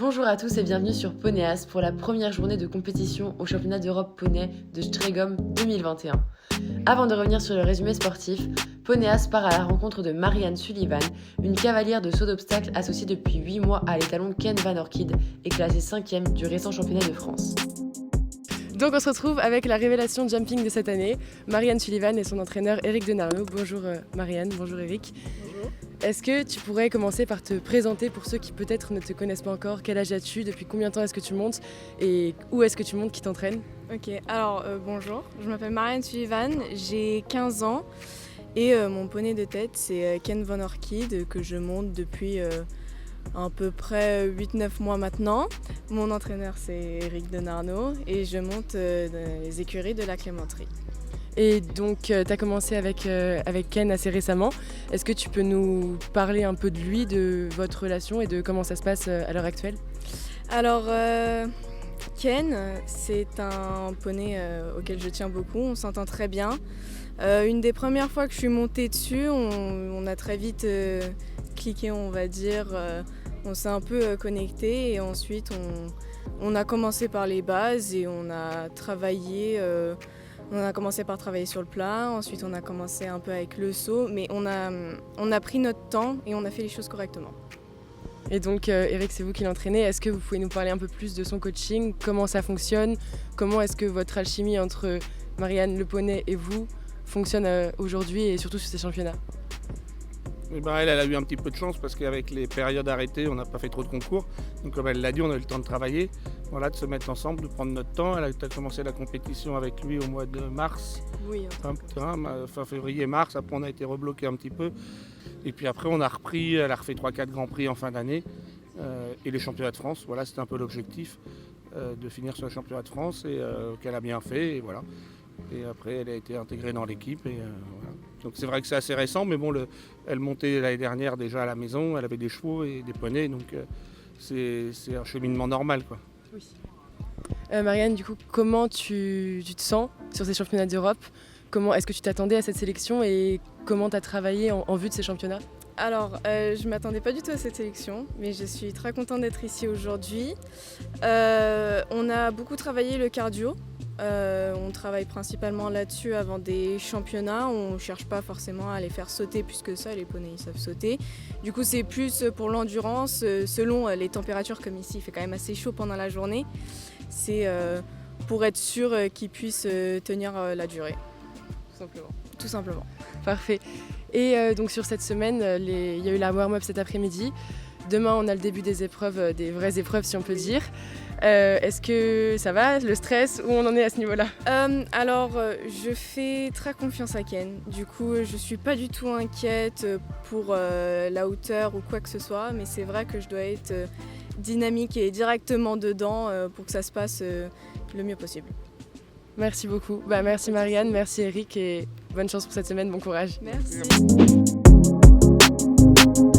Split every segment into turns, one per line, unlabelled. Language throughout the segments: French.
Bonjour à tous et bienvenue sur Ponéas pour la première journée de compétition au championnat d'Europe poney de Strégom 2021. Avant de revenir sur le résumé sportif, Ponéas part à la rencontre de Marianne Sullivan, une cavalière de saut d'obstacles associée depuis 8 mois à l'étalon Ken Van Orchid et classée 5e du récent championnat de France. Donc on se retrouve avec la révélation jumping de cette année, Marianne Sullivan et son entraîneur Eric Denarno. Bonjour Marianne, bonjour Eric.
Bonjour.
Est-ce que tu pourrais commencer par te présenter pour ceux qui peut-être ne te connaissent pas encore? Quel âge as-tu? Depuis combien de temps est-ce que tu montes? Et où est-ce que tu montes? Qui t'entraîne?
Ok, alors bonjour, je m'appelle Marianne Sullivan, j'ai 15 ans et mon poney de tête c'est Ken Van Orchid que je monte depuis à peu près 8-9 mois maintenant. Mon entraîneur c'est Eric Denarno et je monte dans les écuries de la Clémenterie.
Et donc tu as commencé avec Ken assez récemment. Est-ce que tu peux nous parler un peu de lui, de votre relation et de comment ça se passe à l'heure actuelle?
Alors Ken, c'est un poney auquel je tiens beaucoup, on s'entend très bien. Une des premières fois que je suis montée dessus, on a très vite cliqué, on va dire. On s'est un peu connecté et ensuite on a commencé par les bases et on a travaillé. On a commencé par travailler sur le plat, ensuite on a commencé un peu avec le saut, mais on a pris notre temps et on a fait les choses correctement.
Et donc Eric, c'est vous qui l'entraînez. Est-ce que vous pouvez nous parler un peu plus de son coaching? Comment ça fonctionne? Comment est-ce que votre alchimie entre Marianne le poney et vous fonctionne aujourd'hui et surtout sur ces championnats?
Et ben elle a eu un petit peu de chance parce qu'avec les périodes arrêtées, on n'a pas fait trop de concours. Donc comme elle l'a dit, on a eu le temps de travailler, voilà, de se mettre ensemble, de prendre notre temps. Elle a commencé la compétition avec lui au mois de mars,
Oui,
fin février-mars. Après, on a été rebloqué un petit peu. Et puis après, on a repris. Elle a refait 3-4 grands prix en fin d'année. Et les championnats de France, voilà, c'était un peu l'objectif, de finir sur le championnat de France et qu'elle a bien fait. Et voilà. Et après, elle a été intégrée dans l'équipe. Et voilà. Donc c'est vrai que c'est assez récent, mais bon, elle montait l'année dernière déjà à la maison. Elle avait des chevaux et des poneys, donc c'est un cheminement normal, quoi.
Oui. Marianne, du coup, comment tu te sens sur ces championnats d'Europe? Est-ce que tu t'attendais à cette sélection et comment tu as travaillé en vue de ces championnats?
Alors, je ne m'attendais pas du tout à cette sélection, mais je suis très contente d'être ici aujourd'hui. On a beaucoup travaillé le cardio. On travaille principalement là-dessus avant des championnats. On ne cherche pas forcément à les faire sauter plus que ça, les poneys ils savent sauter. Du coup c'est plus pour l'endurance, selon les températures, comme ici il fait quand même assez chaud pendant la journée. C'est pour être sûr qu'ils puissent tenir la durée, tout simplement.
Parfait. Et donc sur cette semaine, il y a eu la warm-up cet après-midi. Demain on a le début des épreuves, des vraies épreuves si on peut dire. Est-ce que ça va, le stress, où on en est à ce niveau-là?
Alors, je fais très confiance à Ken. Du coup, je suis pas du tout inquiète pour la hauteur ou quoi que ce soit, mais c'est vrai que je dois être dynamique et directement dedans pour que ça se passe le mieux possible.
Merci beaucoup. Merci Marianne, merci Eric et bonne chance pour cette semaine, bon courage.
Merci.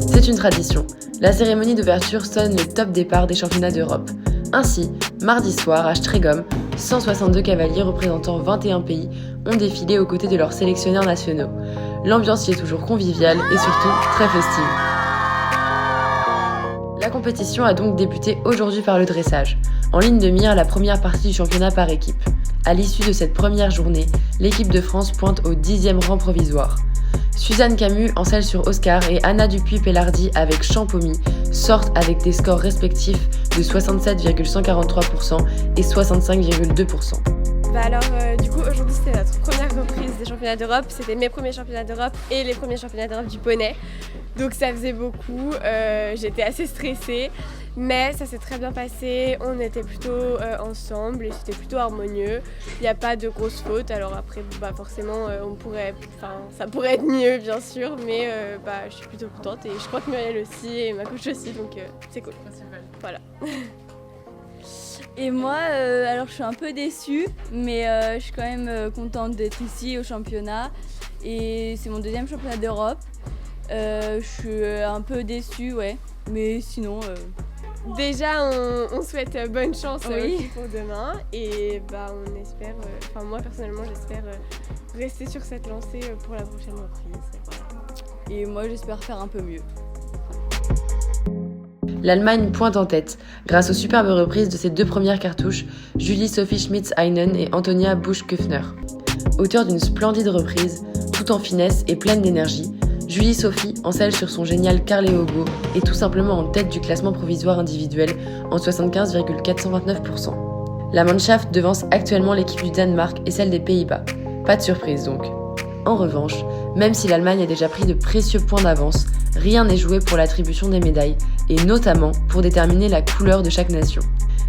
C'est une tradition. La cérémonie d'ouverture sonne le top départ des championnats d'Europe. Ainsi, mardi soir à Strégom, 162 cavaliers représentant 21 pays ont défilé aux côtés de leurs sélectionneurs nationaux. L'ambiance y est toujours conviviale et surtout très festive. La compétition a donc débuté aujourd'hui par le dressage. En ligne de mire, la première partie du championnat par équipe. À l'issue de cette première journée, l'équipe de France pointe au 10e rang provisoire. Suzanne Camus en selle sur Oscar et Anna Dupuis-Pellardi avec Champomy sortent avec des scores respectifs de 67,143% et 65,2%.
Du coup aujourd'hui c'était notre première reprise des championnats d'Europe, c'était mes premiers championnats d'Europe et les premiers championnats d'Europe du poney. Donc ça faisait beaucoup, j'étais assez stressée, mais ça s'est très bien passé, on était plutôt ensemble et c'était plutôt harmonieux. Il n'y a pas de grosses fautes, alors après forcément ça pourrait être mieux bien sûr, mais je suis plutôt contente et je crois que Muriel aussi et ma coach aussi, donc c'est cool. Voilà.
Et moi, alors je suis un peu déçue, mais je suis quand même contente d'être ici au championnat. Et c'est mon deuxième championnat d'Europe. Je suis un peu déçue, ouais, mais sinon...
Déjà, on souhaite bonne chance
Oui.
pour demain et on espère, moi personnellement j'espère rester sur cette lancée pour la prochaine reprise. Voilà.
Et moi j'espère faire un peu mieux.
L'Allemagne pointe en tête, grâce aux superbes reprises de ses 2 premières cartouches, Julie-Sophie Schmitz-Heinen et Antonia Busch-Köfner. Auteure d'une splendide reprise, tout en finesse et pleine d'énergie, Julie-Sophie, en selle sur son génial Carléogo, est tout simplement en tête du classement provisoire individuel en 75,429%. La Mannschaft devance actuellement l'équipe du Danemark et celle des Pays-Bas. Pas de surprise donc. En revanche, même si l'Allemagne a déjà pris de précieux points d'avance, rien n'est joué pour l'attribution des médailles, et notamment pour déterminer la couleur de chaque nation.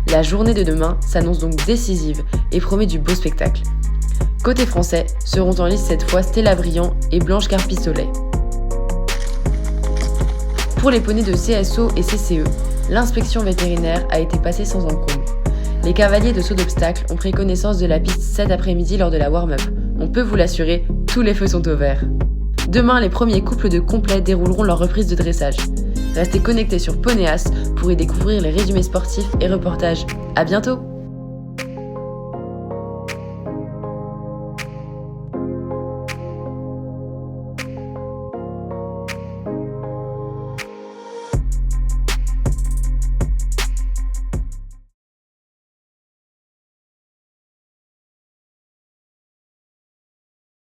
La journée de demain s'annonce donc décisive et promet du beau spectacle. Côté français, seront en lice cette fois Stella Briand et Blanche Carpistolet. Pour les poneys de CSO et CCE, l'inspection vétérinaire a été passée sans encombre. Les cavaliers de saut d'obstacle ont pris connaissance de la piste cet après-midi lors de la warm-up. On peut vous l'assurer, tous les feux sont au vert. Demain, les premiers couples de complets dérouleront leur reprise de dressage. Restez connectés sur Ponéas pour y découvrir les résumés sportifs et reportages. À bientôt!